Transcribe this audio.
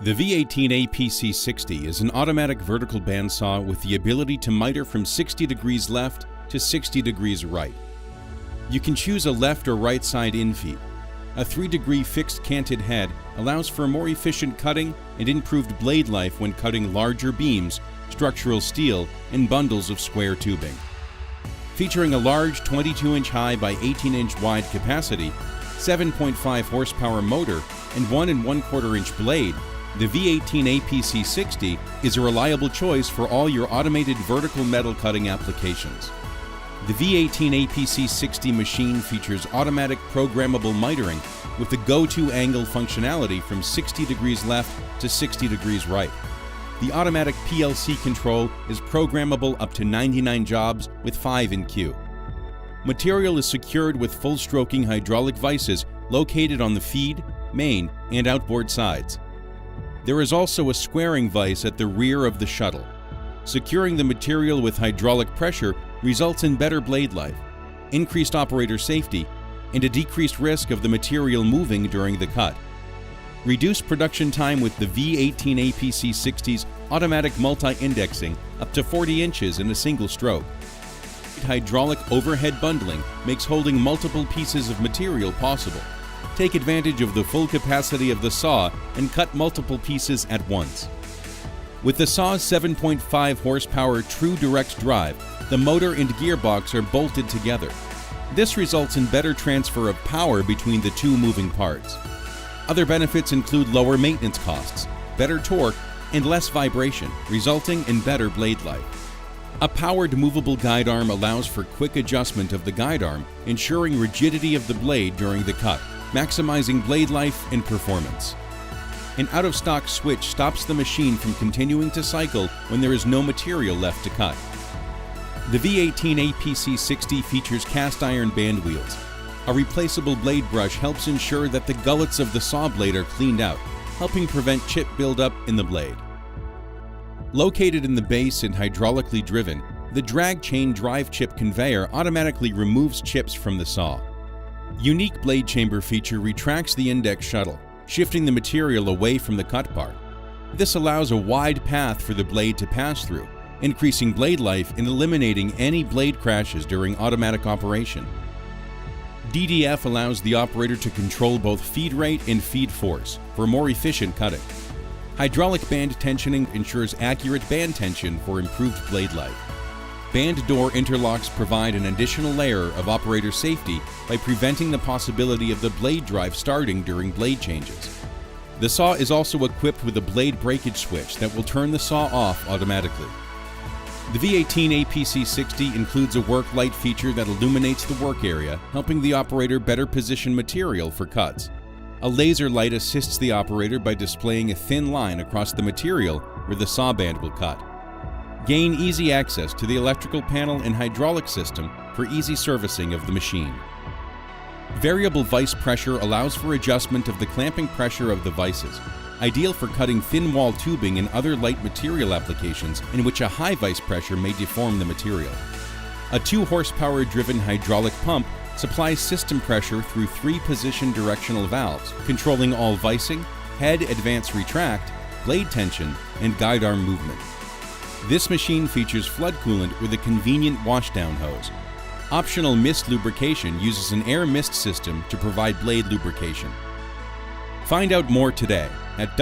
The V-18APC-60 is an automatic vertical bandsaw with the ability to miter from 60 degrees left to 60 degrees right. You can choose a left or right side infeed. A 3-degree fixed canted head allows for more efficient cutting and improved blade life when cutting larger beams, structural steel, and bundles of square tubing. Featuring a large 22-inch high by 18-inch wide capacity, 7.5 horsepower motor, and 1 1/4 inch blade, the V-18APC-60 is a reliable choice for all your automated vertical metal cutting applications. The V-18APC-60 machine features automatic programmable mitering with the go-to angle functionality from 60 degrees left to 60 degrees right. The automatic PLC control is programmable up to 99 jobs with 5 in queue. Material is secured with full-stroking hydraulic vices located on the feed, main, and outboard sides. There is also a squaring vise at the rear of the shuttle. Securing the material with hydraulic pressure results in better blade life, increased operator safety, and a decreased risk of the material moving during the cut. Reduce production time with the V-18APC-60's automatic multi-indexing up to 40 inches in a single stroke. Hydraulic overhead bundling makes holding multiple pieces of material possible. Take advantage of the full capacity of the saw and cut multiple pieces at once. With the saw's 7.5 horsepower true direct drive, the motor and gearbox are bolted together. This results in better transfer of power between the two moving parts. Other benefits include lower maintenance costs, better torque, and less vibration, resulting in better blade life. A powered movable guide arm allows for quick adjustment of the guide arm, ensuring rigidity of the blade during the cut, maximizing blade life and performance. An out-of-stock switch stops the machine from continuing to cycle when there is no material left to cut. The V-18APC-60 features cast iron band wheels. A replaceable blade brush helps ensure that the gullets of the saw blade are cleaned out, helping prevent chip buildup in the blade. Located in the base and hydraulically driven, the drag chain drive chip conveyor automatically removes chips from the saw. Unique blade chamber feature retracts the index shuttle, shifting the material away from the cut part. This allows a wide path for the blade to pass through, increasing blade life and eliminating any blade crashes during automatic operation. DDF allows the operator to control both feed rate and feed force for more efficient cutting. Hydraulic band tensioning ensures accurate band tension for improved blade life. Band door interlocks provide an additional layer of operator safety by preventing the possibility of the blade drive starting during blade changes. The saw is also equipped with a blade breakage switch that will turn the saw off automatically. The V-18APC-60 includes a work light feature that illuminates the work area, helping the operator better position material for cuts. A laser light assists the operator by displaying a thin line across the material where the saw band will cut. Gain easy access to the electrical panel and hydraulic system for easy servicing of the machine. Variable vice pressure allows for adjustment of the clamping pressure of the vices, ideal for cutting thin wall tubing and other light material applications in which a high vice pressure may deform the material. A 2 horsepower driven hydraulic pump supplies system pressure through 3-position directional valves, controlling all vicing, head advance retract, blade tension, and guide arm movement. This machine features flood coolant with a convenient washdown hose. Optional mist lubrication uses an air mist system to provide blade lubrication. Find out more today at